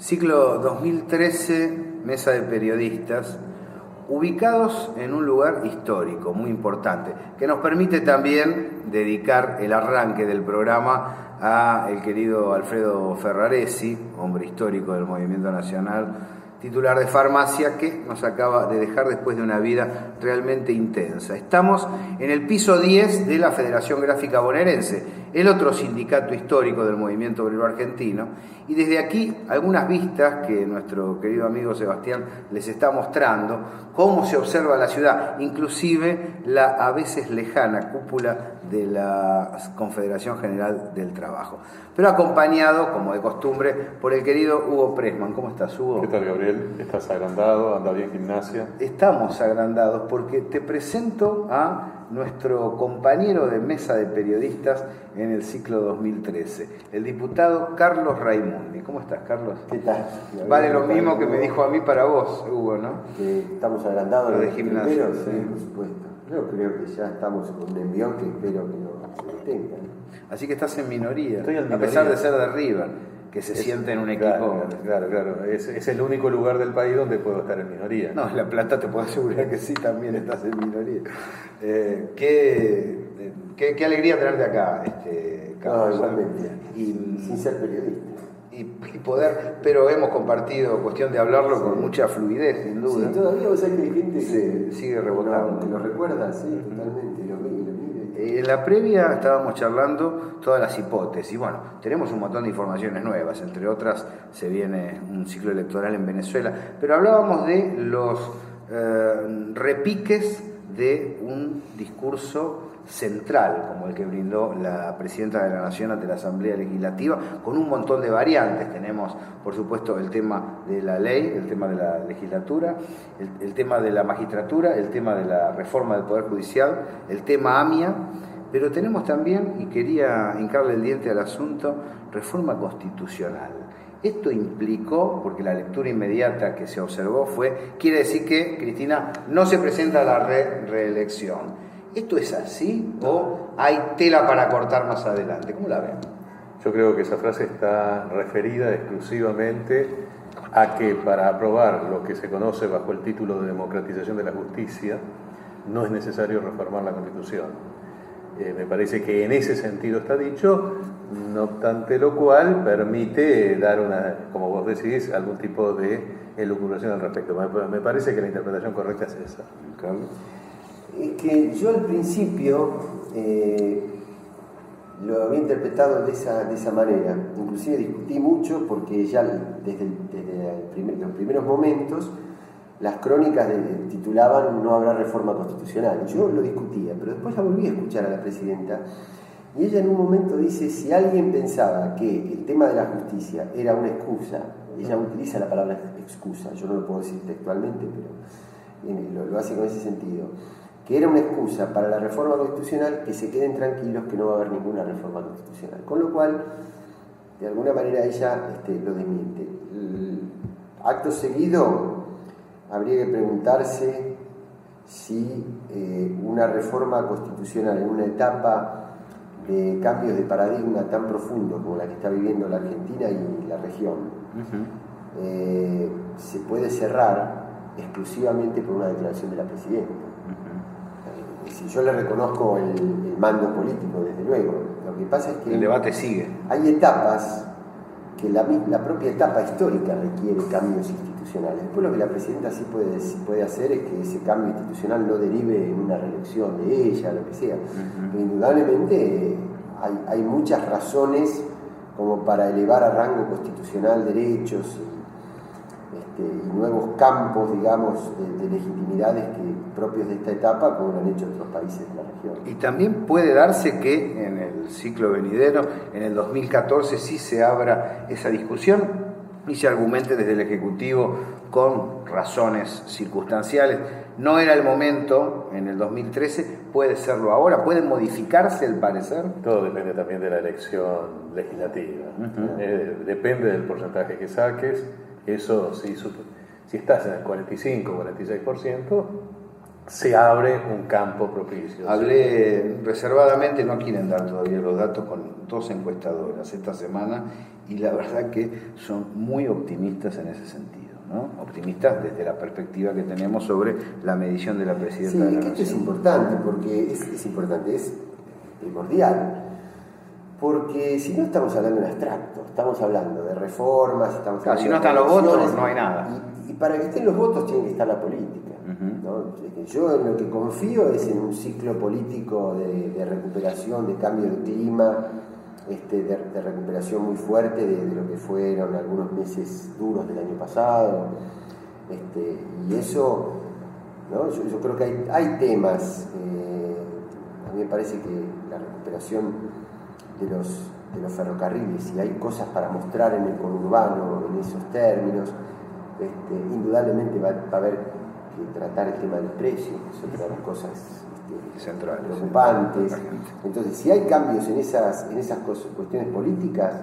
Ciclo 2013, Mesa de Periodistas, ubicados en un lugar histórico muy importante, que nos permite también dedicar el arranque del programa a el querido Alfredo Ferraresi, hombre histórico del movimiento nacional, titular de Farmacia, que nos acaba de dejar después de una vida realmente intensa. Estamos en el piso 10 de la Federación Gráfica Bonaerense, el otro sindicato histórico del movimiento obrero argentino, y desde aquí algunas vistas que nuestro querido amigo Sebastián les está mostrando, cómo se observa la ciudad, inclusive la a veces lejana cúpula de la Confederación General del Trabajo, pero acompañado, como de costumbre, por el querido Hugo Pressman. ¿Cómo estás, Hugo? ¿Qué tal, Gabriel? ¿Estás agrandado? ¿Anda bien gimnasia? Estamos agrandados porque te presento a nuestro compañero de mesa de periodistas en el ciclo 2013, el diputado Carlos Raimundi. ¿Cómo estás, Carlos? ¿Qué tal? Vale lo mismo que me dijo a mí para vos, Hugo, ¿no? Que estamos agrandados lo de gimnasia. Sí, por supuesto. Yo creo que ya estamos con un envión que espero que no se detenga. Así que estás en minoría, Estoy en a minoría. pesar de ser de River, que se siente en un equipo. Claro. Es el único lugar del país donde puedo estar en minoría. No, en La Plata te puedo asegurar que sí, también estás en minoría. Qué alegría tenerte acá, Carlos. No, igualmente. Sin ser periodista. Y poder, pero hemos compartido, cuestión de hablarlo con mucha fluidez, sin duda. Sí, todavía vos sabés que hay gente que sigue rebotando. que lo recuerda, sí, totalmente, lo mire. En la previa estábamos charlando todas las hipótesis. Bueno, tenemos un montón de informaciones nuevas, entre otras se viene un ciclo electoral en Venezuela, pero hablábamos de los repiques de un discurso central, como el que brindó la Presidenta de la Nación ante la Asamblea Legislativa, con un montón de variantes. Tenemos, por supuesto, el tema de la ley, el tema de la legislatura, el tema de la magistratura, el tema de la reforma del Poder Judicial, el tema AMIA, pero tenemos también, y quería hincarle el diente al asunto, reforma constitucional. Esto implicó, porque la lectura inmediata que se observó quiere decir que Cristina no se presenta a la reelección. ¿Esto es así o hay tela para cortar más adelante? ¿Cómo la ven? Yo creo que esa frase está referida exclusivamente a que para aprobar lo que se conoce bajo el título de democratización de la justicia no es necesario reformar la Constitución. Me parece que en ese sentido está dicho, no obstante lo cual permite dar como vos decís, algún tipo de elucubración al respecto. Me parece que la interpretación correcta es esa. Carlos. Es que yo al principio lo había interpretado de esa manera. Inclusive discutí mucho porque ya desde los primeros momentos las crónicas titulaban "No habrá reforma constitucional". Yo lo discutía, pero después la volví a escuchar a la Presidenta y ella en un momento dice: si alguien pensaba que el tema de la justicia era una excusa, ella utiliza la palabra excusa, yo no lo puedo decir textualmente, pero lo hace con ese sentido, que era una excusa para la reforma constitucional, que se queden tranquilos que no va a haber ninguna reforma constitucional. Con lo cual, de alguna manera ella lo desmiente. Acto seguido, habría que preguntarse si una reforma constitucional en una etapa de cambios de paradigma tan profundos como la que está viviendo la Argentina y la región, se puede cerrar exclusivamente por una declaración de la Presidenta. Si yo le reconozco el mando político, desde luego, lo que pasa es que el debate sigue. Hay etapas que la propia etapa histórica requiere cambios institucionales. Después lo que la Presidenta sí puede hacer es que ese cambio institucional no derive en una reelección de ella, lo que sea. Pero indudablemente hay muchas razones como para elevar a rango constitucional derechos y nuevos campos, digamos, de legitimidades propios de esta etapa, como lo han hecho otros países de la región. Y también puede darse que en el ciclo venidero, en el 2014, sí se abra esa discusión y se argumente desde el Ejecutivo con razones circunstanciales. No era el momento en el 2013, puede serlo ahora, puede modificarse el parecer. Todo depende también de la elección legislativa. Depende del porcentaje que saques. Eso, si estás en el 45 o 46%, se abre un campo propicio. Hablé reservadamente, no quieren dar todavía los datos con 2 encuestadoras esta semana y la verdad que son muy optimistas en ese sentido, ¿no? Optimistas desde la perspectiva que tenemos sobre la medición de la presidenta de la Nación. Esto es importante porque es importante, es primordial. Porque si no estamos hablando en abstracto, estamos hablando de reformas, estamos hablando si no están los votos, no hay nada. Y para que estén los votos tiene que estar la política. ¿No? Yo en lo que confío es en un ciclo político de recuperación, de cambio de clima, de recuperación muy fuerte de lo que fueron algunos meses duros del año pasado. Y eso, ¿no? Yo creo que hay temas, a mí me parece que la recuperación de los ferrocarriles, y hay cosas para mostrar en el conurbano en esos términos, indudablemente va a haber que tratar el tema del precio, que es otra de las cosas centrales, preocupantes. Entonces, si hay cambios en esas cuestiones políticas,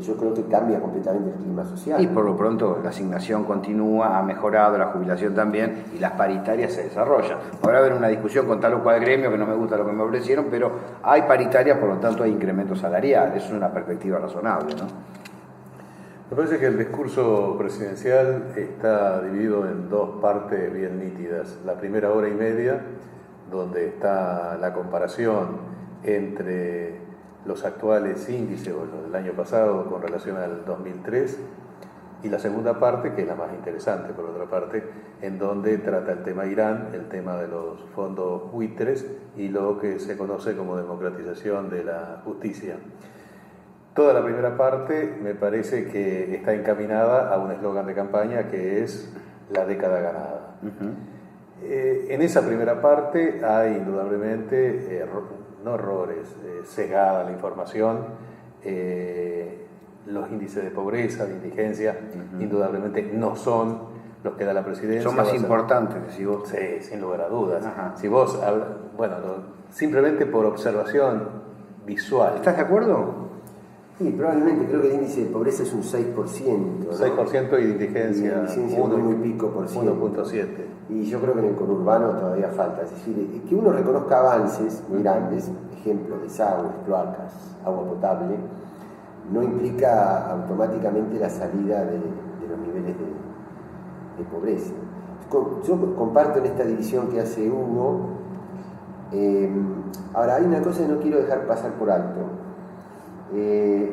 yo creo que cambia completamente el clima social. Y por lo pronto la asignación continúa, ha mejorado, la jubilación también, y las paritarias se desarrollan. Podrá haber una discusión con tal o cual gremio que no me gusta lo que me ofrecieron, pero hay paritarias, por lo tanto hay incremento salarial. Eso es una perspectiva razonable, ¿no? Me parece que el discurso presidencial está dividido en 2 partes bien nítidas. La primera hora y media, donde está la comparación entre los actuales índices o los del año pasado con relación al 2003, y la segunda parte, que es la más interesante por otra parte, en donde trata el tema Irán, el tema de los fondos buitres y lo que se conoce como democratización de la justicia. Toda la primera parte me parece que está encaminada a un eslogan de campaña que es la década ganada. En esa primera parte hay indudablemente no errores, sesgada la información, los índices de pobreza, de indigencia, indudablemente no son los que da la presidencia. Son más importantes, decís vos. Sí, sin lugar a dudas. Si vos, simplemente por observación visual. ¿Estás de acuerdo? Sí, probablemente, creo que el índice de pobreza es un 6%. ¿no? 6% y de indigencia, 1 muy pico por ciento. 1.7. Y yo creo que en el conurbano todavía falta. Es decir, que uno reconozca avances muy grandes, ejemplo, desagües, cloacas, agua potable, no implica automáticamente la salida de los niveles de pobreza. Yo comparto en esta división que hace Hugo. Ahora, hay una cosa que no quiero dejar pasar por alto.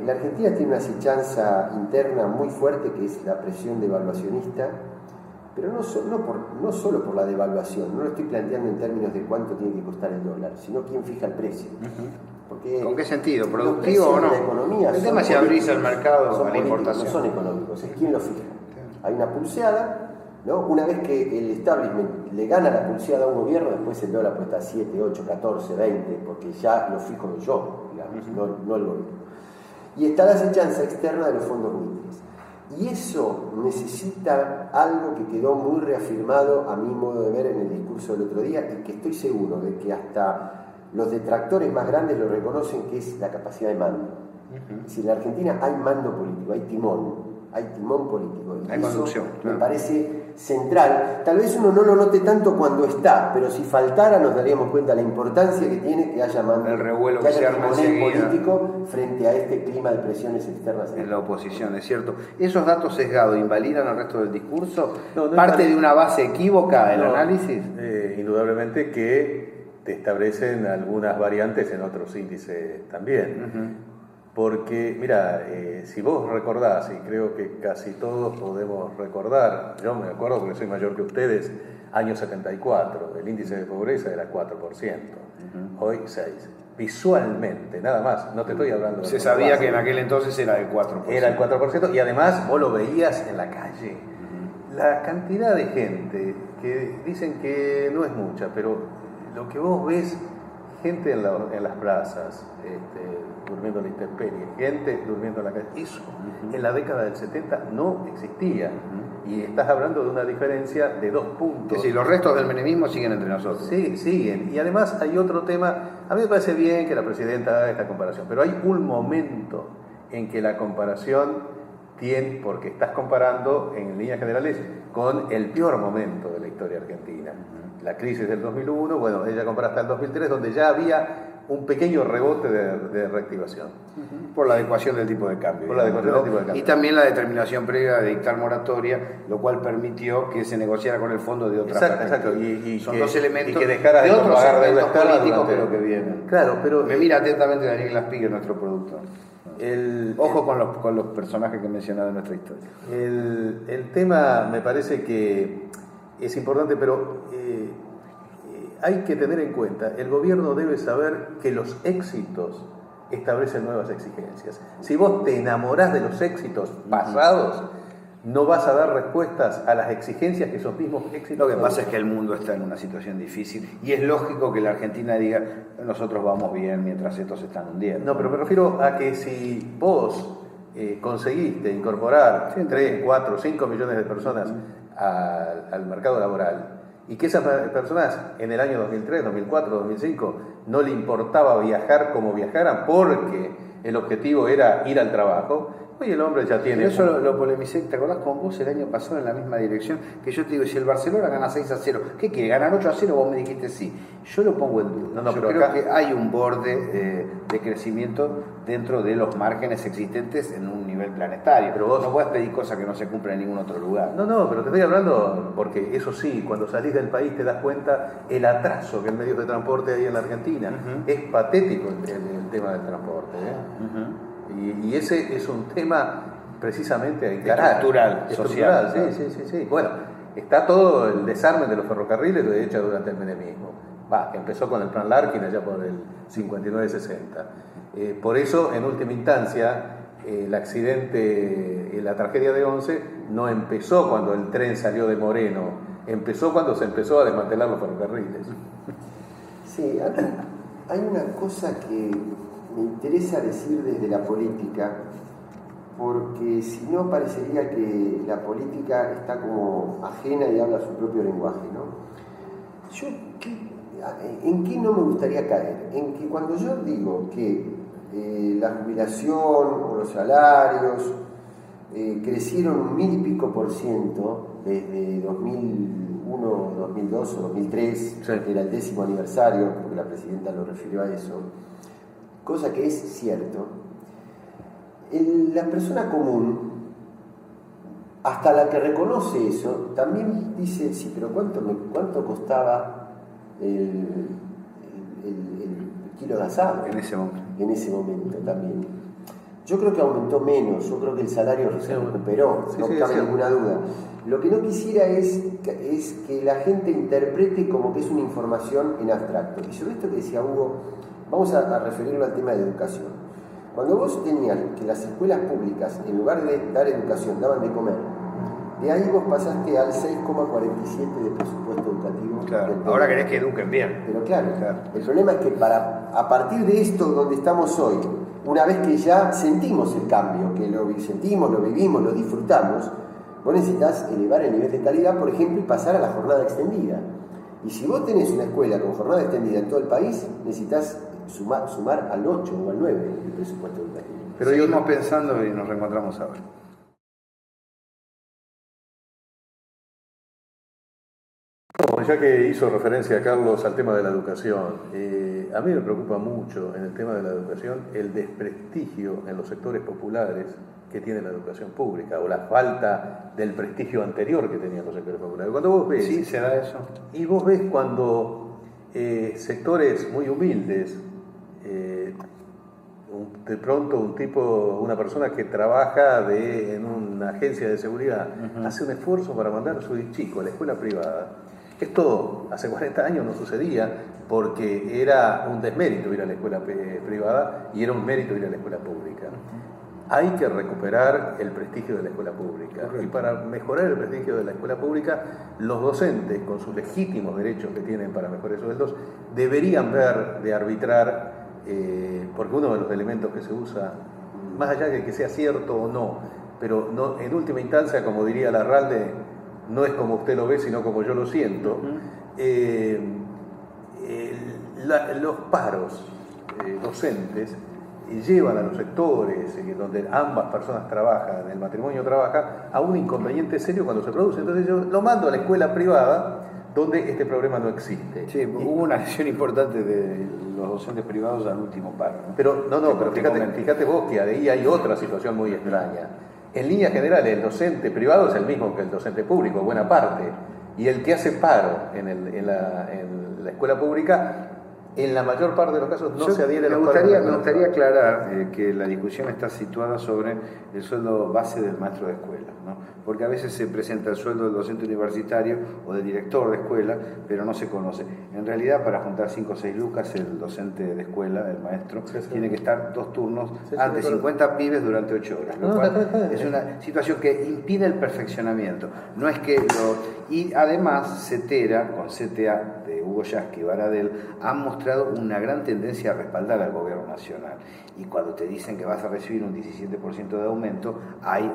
La Argentina tiene una acechanza interna muy fuerte, que es la presión devaluacionista, pero no solo por la devaluación. No lo estoy planteando en términos de cuánto tiene que costar el dólar, sino quién fija el precio. Porque ¿con qué sentido? ¿Productivo o no? La economía el tema es si abrís el mercado a la importación. No son económicos, es quién lo fija. Hay una pulseada, ¿no? Una vez que el establishment le gana la pulseada a un gobierno, después el dólar puede estar 7, 8, 14, 20, porque ya lo fijo yo, digamos, no el gobierno. Y está la acechanza externa de los fondos buitres. Y eso necesita algo que quedó muy reafirmado a mi modo de ver en el discurso del otro día, y que estoy seguro de que hasta los detractores más grandes lo reconocen, que es la capacidad de mando. Si en la Argentina hay mando político, hay timón político. Y hay conducción. Me parece central. Tal vez uno no lo note tanto cuando está, pero si faltara nos daríamos cuenta de la importancia que tiene que haya mando, el revuelo que haya timonel político frente a este clima de presiones externas. En la oposición, es cierto. ¿Esos datos sesgados invalidan el resto del discurso? No ¿Parte de una base equívoca el análisis? Indudablemente que te establecen algunas variantes en otros índices también. Porque, mira, si vos recordás, y creo que casi todos podemos recordar, yo me acuerdo porque soy mayor que ustedes, año 74, el índice de pobreza era 4%, hoy 6%. Visualmente, nada más, no te estoy hablando de... Se sabía que en aquel entonces era el 4%. Era el 4%, y además vos lo veías en la calle. La cantidad de gente que dicen que no es mucha, pero lo que vos ves, gente en las plazas, durmiendo en la intemperie, gente durmiendo en la calle, eso en la década del 70 no existía. Y estás hablando de una diferencia de 2 puntos. Es decir, los restos del menemismo siguen entre nosotros. Sí, siguen. Y además hay otro tema, a mí me parece bien que la presidenta haga esta comparación, pero hay un momento en que la comparación tiene, porque estás comparando en líneas generales con el peor momento de la historia argentina. La crisis del 2001, bueno, ella compara hasta el 2003, donde ya había un pequeño rebote de reactivación. Por la adecuación del tipo de cambio. Por la adecuación del tipo de cambio. Y también la determinación previa de dictar moratoria, lo cual permitió que se negociara con el fondo de otra Exacto. Son dos elementos y que dejara de otros pagar deuda elementos externa políticos durante... pero que vienen. Claro, pero... Me mira atentamente Daniel Laspigue, nuestro productor. Ojo con los personajes que he mencionado en nuestra historia. El tema me parece que es importante, pero hay que tener en cuenta, el gobierno debe saber que los éxitos establecen nuevas exigencias. Si vos te enamorás de los éxitos pasados, no vas a dar respuestas a las exigencias que esos mismos éxitos... Lo que pasa es que el mundo está en una situación difícil y es lógico que la Argentina diga nosotros vamos bien mientras estos se están hundiendo. No, pero me refiero a que si vos conseguiste incorporar 3, 4, 5 millones de personas al mercado laboral y que esas personas en el año 2003, 2004, 2005 no le importaba viajar como viajaran porque el objetivo era ir al trabajo, hoy el hombre ya tiene... Pero eso lo polemicé, ¿te acordás con vos el año pasado en la misma dirección? Que yo te digo, si el Barcelona gana 6-0, ¿qué quiere? ¿Ganar 8-0? Vos me dijiste sí. Yo lo pongo en duda. No, yo pero creo acá... que hay un borde de crecimiento dentro de los márgenes existentes en un nivel planetario. Pero vos no podés pedir cosas que no se cumplen en ningún otro lugar. No, pero te estoy hablando porque eso sí, cuando salís del país te das cuenta el atraso que en medios de transporte hay en la Argentina. Es patético el tema del transporte. Y ese es un tema precisamente a encarar. Estructural, social. Sí. Bueno, está todo el desarme de los ferrocarriles de hecho durante el menemismo. Que empezó con el plan Larkin allá por el 59-60. Por eso, en última instancia, el accidente, la tragedia de Once, no empezó cuando el tren salió de Moreno, empezó cuando se empezó a desmantelar los ferrocarriles. Sí, hay una cosa que me interesa decir desde la política, porque si no parecería que la política está como ajena y habla su propio lenguaje, ¿no? ¿En qué no me gustaría caer? En que cuando yo digo que la jubilación o los salarios crecieron 1000 y pico % desde 2001, 2002 o 2003, que era el 10º aniversario, porque la presidenta lo refirió a eso, cosa que es cierto, la persona común, hasta la que reconoce eso, también dice, sí, pero ¿cuánto costaba el kilo de asado? En ese momento. En ese momento también. Yo creo que aumentó menos, yo creo que el salario se recuperó, no cabe ninguna duda. Lo que no quisiera es que la gente interprete como que es una información en abstracto. Y sobre esto que decía Hugo, vamos a referirlo al tema de educación. Cuando vos tenías que las escuelas públicas, en lugar de dar educación, daban de comer, de ahí vos pasaste al 6,47 de presupuesto educativo. Claro, ahora querés que eduquen bien. Pero claro, el problema es que a partir de esto donde estamos hoy, una vez que ya sentimos el cambio, que lo sentimos, lo vivimos, lo disfrutamos, vos necesitas elevar el nivel de calidad, por ejemplo, y pasar a la jornada extendida. Y si vos tenés una escuela con jornada extendida en todo el país, necesitas sumar al 8 o al 9 del presupuesto educativo. Pero seguimos pensando y nos reencontramos ahora. Ya que hizo referencia Carlos al tema de la educación, a mí me preocupa mucho en el tema de la educación el desprestigio en los sectores populares que tiene la educación pública o la falta del prestigio anterior que tenían los sectores populares. Cuando vos ves, sí, se da eso. Y vos ves cuando sectores muy humildes, de pronto una persona que trabaja en una agencia de seguridad, hace un esfuerzo para mandar a su chico a la escuela privada. Esto hace 40 años no sucedía porque era un desmérito ir a la escuela privada y era un mérito ir a la escuela pública. Hay que recuperar el prestigio de la escuela pública. Correcto. Y para mejorar el prestigio de la escuela pública, los docentes, con sus legítimos derechos que tienen para mejores sueldos, deberían ver de arbitrar, porque uno de los elementos que se usa, más allá de que sea cierto o no, pero no, en última instancia, como diría Larralde, no es como usted lo ve, sino como yo lo siento. Los paros docentes llevan a los sectores donde ambas personas trabajan, el matrimonio trabaja, a un inconveniente serio cuando se produce. Entonces yo lo mando a la escuela privada donde este problema no existe. Sí, hubo una lesión importante de los docentes privados al último paro, ¿no? Pero fíjate vos que ahí hay otra situación muy extraña. En líneas generales, el docente privado es el mismo que el docente público, en buena parte, y el que hace paro en la escuela pública, en la mayor parte de los casos no se adhiere a los paros. Me gustaría aclarar que la discusión está situada sobre el sueldo base del maestro de escuela, ¿no? Porque a veces se presenta el sueldo del docente universitario o del director de escuela, pero no se conoce. En realidad, para juntar 5 o 6 lucas, el docente de escuela, el maestro, tiene que estar 2 turnos ante 50 pibes durante 8 horas, lo cual es una situación que impide el perfeccionamiento. No es que y además, CETERA, con CTA de Hugo Yasky y Baradel, han mostrado una gran tendencia a respaldar al gobierno nacional. Y cuando te dicen que vas a recibir un 17% de aumento, hay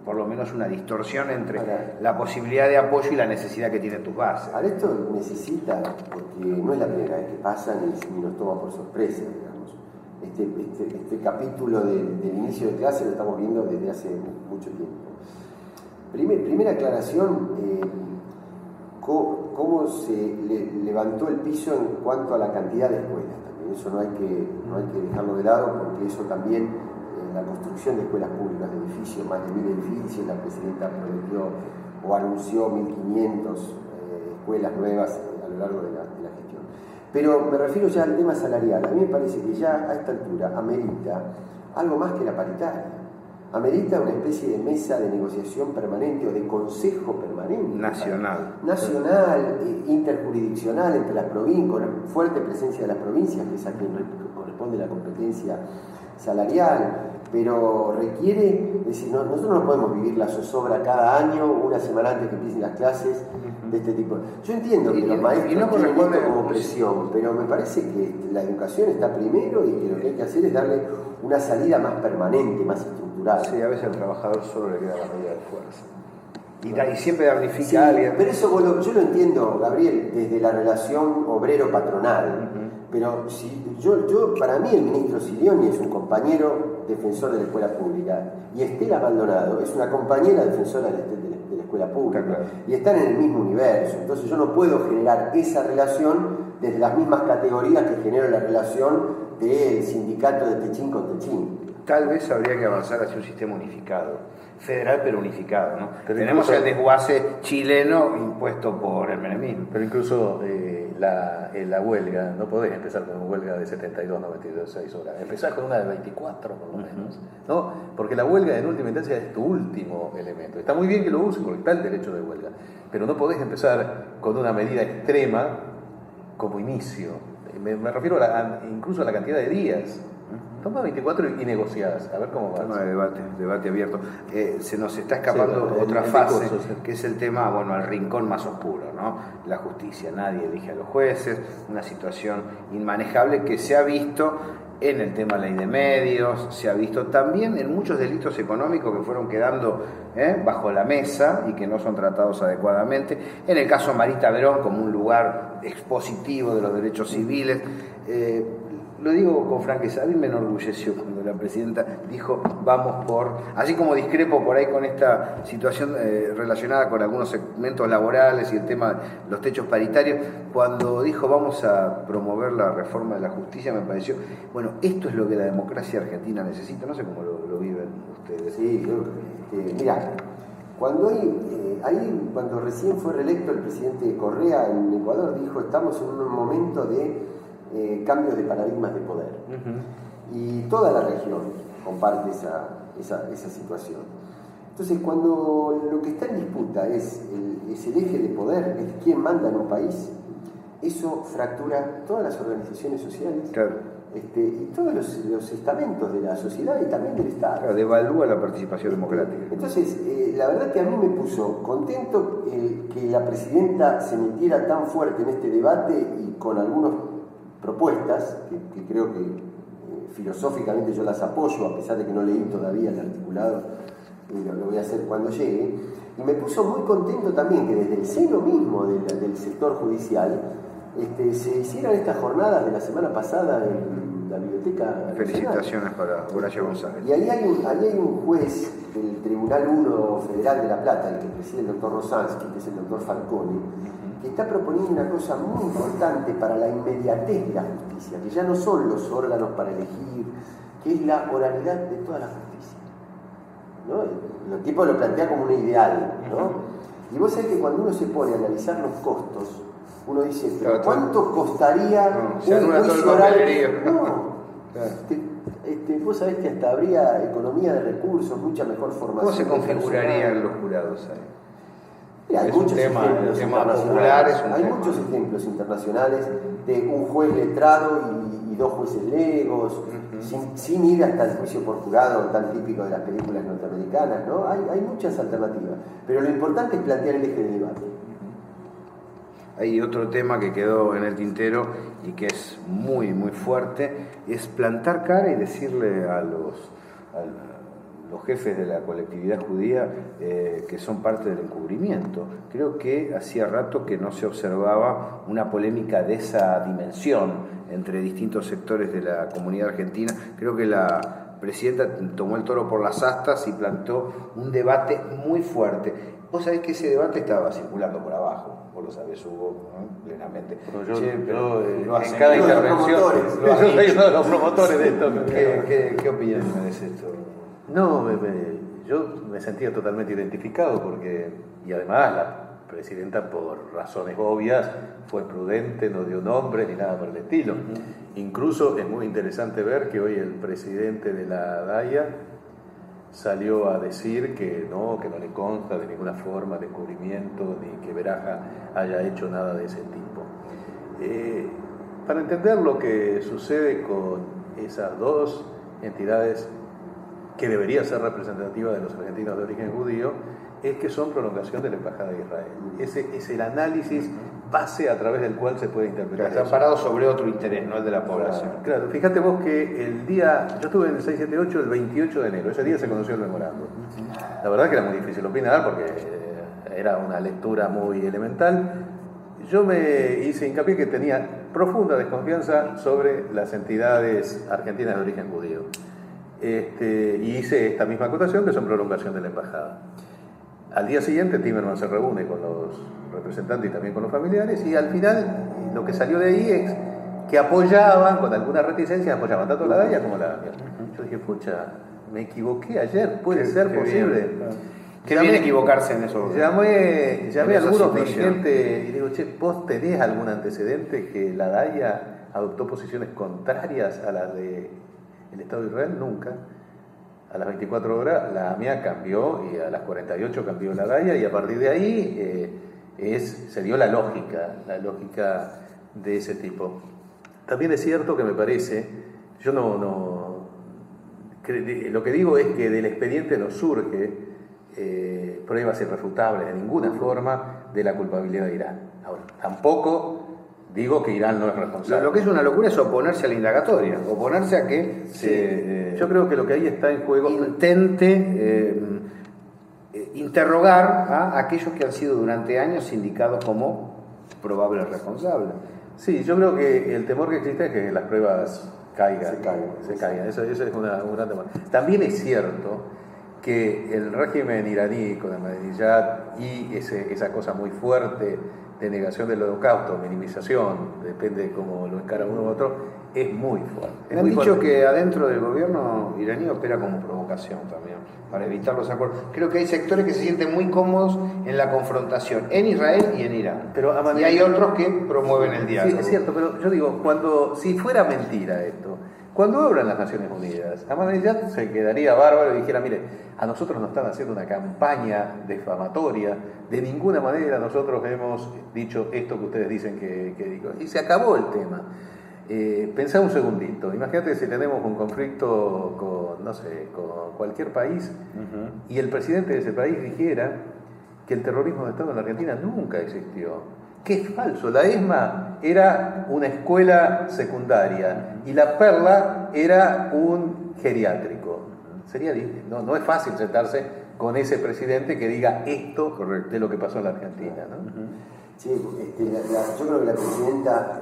por lo menos una distorsión entre la posibilidad de apoyo y la necesidad que tienen tus bases. Ahora esto necesita, porque no es la primera vez que pasa ni nos toma por sorpresa, digamos. Este capítulo del inicio de clase lo estamos viendo desde hace mucho tiempo. Primera aclaración, cómo se levantó el piso en cuanto a la cantidad de escuelas también. Eso no hay que dejarlo de lado, porque eso también, la construcción de escuelas públicas, de edificios, más de 1000 edificios, la presidenta prometió o anunció 1500 escuelas nuevas a lo largo de la gestión. Pero me refiero ya al tema salarial. A mí me parece que ya a esta altura amerita algo más que la paritaria. Amerita una especie de mesa de negociación permanente o de consejo permanente. Nacional, interjurisdiccional entre las provincias, con fuerte presencia de las provincias, que es a quien corresponde la competencia salarial, pero requiere, es decir, nosotros no podemos vivir la zozobra cada año, una semana antes que empiecen las clases de este tipo. Yo entiendo que los maestros tienen esto como presión, pero me parece que la educación está primero y que lo que hay que hacer es darle una salida más permanente, más estructural. Sí, a veces al trabajador solo le queda la medida de fuerza. Y siempre damnifica a alguien. Pero eso yo lo entiendo, Gabriel, desde la relación obrero-patronal. Pero si yo para mí el ministro Sirioni es un compañero defensor de la escuela pública y Estela Maldonado es una compañera defensora de la escuela pública, claro. Y están en el mismo universo. Entonces yo no puedo generar esa relación desde las mismas categorías que genero la relación del sindicato de Techín con Techín. Tal vez habría que avanzar hacia un sistema unificado, federal pero unificado, ¿no? Tenemos el desguace chileno impuesto por el menemismo. Pero incluso la huelga, no podés empezar con una huelga de 72, 96 horas, empezar con una de 24 por lo menos, ¿no? Porque la huelga en última instancia es tu último elemento. Está muy bien que lo uses porque está el derecho de huelga, pero no podés empezar con una medida extrema como inicio. Me refiero incluso a la cantidad de días. Toma 24 y negociadas, a ver cómo va. Tema de debate abierto. Se nos está escapando otra fase, que es el tema, al rincón más oscuro, ¿no? La justicia. Nadie elige a los jueces, una situación inmanejable que se ha visto en el tema ley de medios, se ha visto también en muchos delitos económicos que fueron quedando bajo la mesa y que no son tratados adecuadamente. En el caso Marita Verón, como un lugar expositivo de los derechos civiles. Lo digo con franqueza, a mí me enorgulleció cuando la presidenta dijo vamos por, así como discrepo por ahí con esta situación relacionada con algunos segmentos laborales y el tema de los techos paritarios, cuando dijo vamos a promover la reforma de la justicia, me pareció, esto es lo que la democracia argentina necesita. No sé cómo lo viven ustedes. Sí, mira, cuando recién fue reelecto el presidente Correa en Ecuador, dijo estamos en un momento de cambios de paradigmas de poder. Y toda la región comparte esa situación. Entonces, cuando lo que está en disputa es el eje de poder, es quién manda en un país, eso fractura todas las organizaciones sociales, claro. Y todos los estamentos de la sociedad y también del Estado. Claro, devalúa la participación democrática. Entonces, la verdad que a mí me puso contento que la presidenta se metiera tan fuerte en este debate y con algunas propuestas que creo que filosóficamente yo las apoyo, a pesar de que no leí todavía el articulado, lo voy a hacer cuando llegue. Y me puso muy contento también que desde el seno mismo del sector judicial se hicieran estas jornadas de la semana pasada en la Biblioteca Felicitaciones para Horacio González. Y ahí hay un juez del Tribunal 1 Federal de La Plata, el que preside el doctor Rosansky, que es el doctor Falconi, que está proponiendo una cosa muy importante para la inmediatez de la justicia, que ya no son los órganos para elegir, que es la oralidad de toda la justicia, ¿no? El tipo lo plantea como un ideal, ¿no? Y vos sabés que cuando uno se pone a analizar los costos, uno dice, ¿pero cuánto costaría un juicio oral? No. Vos sabés que hasta habría economía de recursos, mucha mejor formación. ¿Cómo se configurarían los jurados ahí? Mira, hay muchos ejemplos internacionales. Hay muchos ejemplos internacionales de un juez letrado y dos jueces legos, sin ir hasta el juicio por jurado tan típico de las películas norteamericanas, ¿no? Hay muchas alternativas, pero lo importante es plantear el eje de debate. Hay otro tema que quedó en el tintero y que es muy, muy fuerte, es plantar cara y decirle a los jefes de la colectividad judía que son parte del encubrimiento. Creo que hacía rato que no se observaba una polémica de esa dimensión entre distintos sectores de la comunidad argentina. Creo que la presidenta tomó el toro por las astas y plantó un debate muy fuerte. Vos sabés que ese debate estaba circulando por abajo. Vos lo sabés, Hugo, ¿no? Plenamente. En cada intervención, yo soy uno de los promotores de esto. ¿Qué opinión merece esto? No, yo me sentía totalmente identificado porque, y además la presidenta, por razones obvias, fue prudente, no dio nombres ni nada por el estilo. Incluso es muy interesante ver que hoy el presidente de la DAIA salió a decir que no le consta de ninguna forma de encubrimiento ni que Beraja haya hecho nada de ese tipo. Para entender lo que sucede con esas dos entidades que debería ser representativa de los argentinos de origen judío, es que son prolongación de la Embajada de Israel. Ese es el análisis base a través del cual se puede interpretar. Están parados sobre otro interés, no el de la población. Claro, fíjate vos que el día, yo estuve en el 678 el 28 de enero, ese día se conoció el memorándum. La verdad que era muy difícil opinar porque era una lectura muy elemental. Yo me hice hincapié que tenía profunda desconfianza sobre las entidades argentinas de origen judío. Y hice esta misma acotación que son prolongación de la embajada. Al día siguiente Timerman se reúne con los representantes y también con los familiares y al final lo que salió de ahí es que apoyaban, con alguna reticencia, apoyaban tanto la DAIA como la AMIA. Yo dije, pucha, me equivoqué ayer, puede ser posible. Qué bien equivocarse en eso. Llamé a algunos dirigentes y digo, che, ¿vos tenés algún antecedente que la DAIA adoptó posiciones contrarias a las del Estado de Israel? Nunca. A las 24 horas la AMIA cambió y a las 48 cambió la DAIA y a partir de ahí se dio la lógica de ese tipo. También es cierto que me parece, yo lo que digo es que del expediente no surge pruebas irrefutables de ninguna forma de la culpabilidad de Irán. Ahora, tampoco digo que Irán no es responsable. Lo que es una locura es oponerse a la indagatoria, oponerse a que yo creo que lo que ahí está en juego intente interrogar a aquellos que han sido durante años indicados como probables responsables. Sí, yo creo que el temor que existe es que las pruebas se caigan. Eso es un gran temor. También es cierto que el régimen iraní con Ahmadinejad y esa cosa muy fuerte de negación del holocausto, minimización, depende de cómo lo encara uno u otro, es muy fuerte. Me han dicho que adentro del gobierno iraní opera como provocación también, para evitar los acuerdos. Creo que hay sectores que se sienten muy cómodos en la confrontación, en Israel y en Irán. Y hay otros que promueven el diálogo. Sí, es cierto, pero yo digo, si fuera mentira esto, cuando abran las Naciones Unidas, Ahmadinejad se quedaría bárbaro y dijera, mire, a nosotros nos están haciendo una campaña difamatoria, de ninguna manera nosotros hemos dicho esto que ustedes dicen que digo. Y se acabó el tema. Pensá un segundito, imagínate si tenemos un conflicto con cualquier país y el presidente de ese país dijera que el terrorismo de Estado en la Argentina nunca existió. Que es falso, la ESMA era una escuela secundaria y la Perla era un geriátrico. No es fácil sentarse con ese presidente que diga esto de lo que pasó en la Argentina, ¿no? Sí, yo creo que la presidenta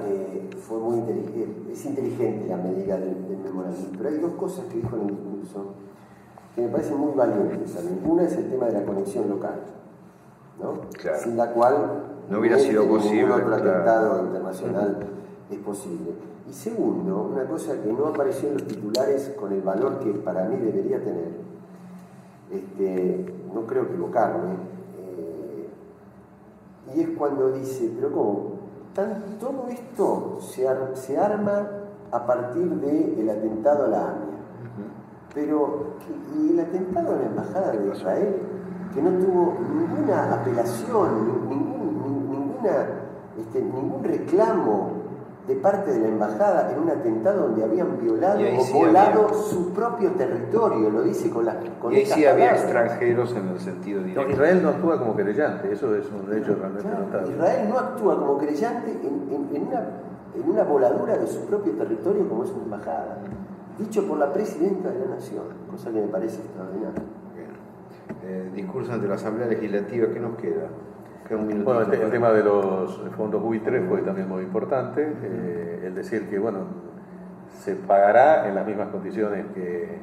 fue muy inteligente, es inteligente la medida del memorándum, pero hay dos cosas que dijo en el discurso que me parecen muy valientes también. Una es el tema de la conexión local, ¿no? Claro. Sin la cual no hubiera sido ningún posible. otro Claro. atentado internacional es posible. Y segundo, una cosa que no apareció en los titulares con el valor que para mí debería tener, no creo equivocarme, y es cuando dice, pero ¿cómo? Todo esto se arma a partir del atentado a la AMIA. Pero, y el atentado a la Embajada de Israel, que no tuvo ninguna apelación, ningún reclamo de parte de la Embajada en un atentado donde habían violado o volado su propio territorio, lo dice con y ahí sí había palabras. extranjeros en el sentido directo. No, Israel no actúa como querellante, eso es un hecho realmente notable. Israel no actúa como creyente en una voladura de su propio territorio como es una embajada, dicho por la presidenta de la Nación, cosa que me parece extraordinaria. Bien. Discurso ante la Asamblea Legislativa, ¿qué nos queda? Queda un minutito. Bueno, el tema de los fondos buitres fue también muy importante, el decir que, bueno, se pagará en las mismas condiciones que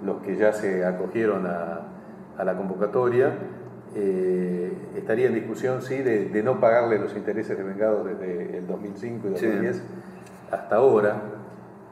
los que ya se acogieron a la convocatoria. Estaría en discusión, sí, de no pagarle los intereses devengados desde el 2005 y 2010 hasta ahora.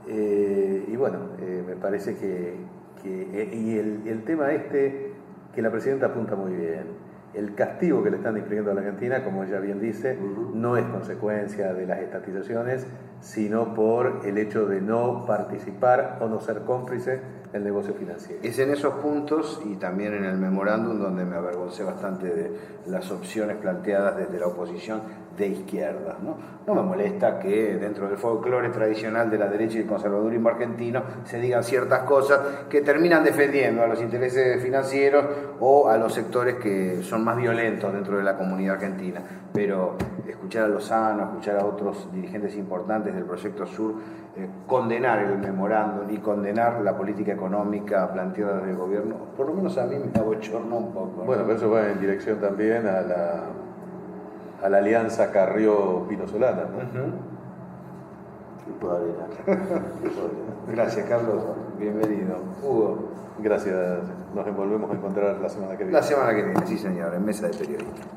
Y bueno, me parece que el tema que la presidenta apunta muy bien, el castigo que le están infligiendo a la Argentina, como ella bien dice, no es consecuencia de las estatizaciones, sino por el hecho de no participar o no ser cómplice del negocio financiero. Es en esos puntos y también en el memorándum donde me avergoncé bastante de las opciones planteadas desde la oposición de izquierda, ¿no? No me molesta que dentro del folclore tradicional de la derecha y el conservadurismo argentino se digan ciertas cosas que terminan defendiendo a los intereses financieros o a los sectores que son más violentos dentro de la comunidad argentina. Pero escuchar a Lozano, escuchar a otros dirigentes importantes del Proyecto Sur, condenar el memorándum y condenar la política económica planteada desde el gobierno, por lo menos a mí me abochornó un poco, ¿no? Bueno, pero eso va en dirección también a la alianza Carrió-Pino-Solana, ¿no? Gracias, Carlos. Bienvenido. Hugo. Gracias. Nos volvemos a encontrar la semana que viene. La semana que viene, sí señor, en Mesa de Periodistas.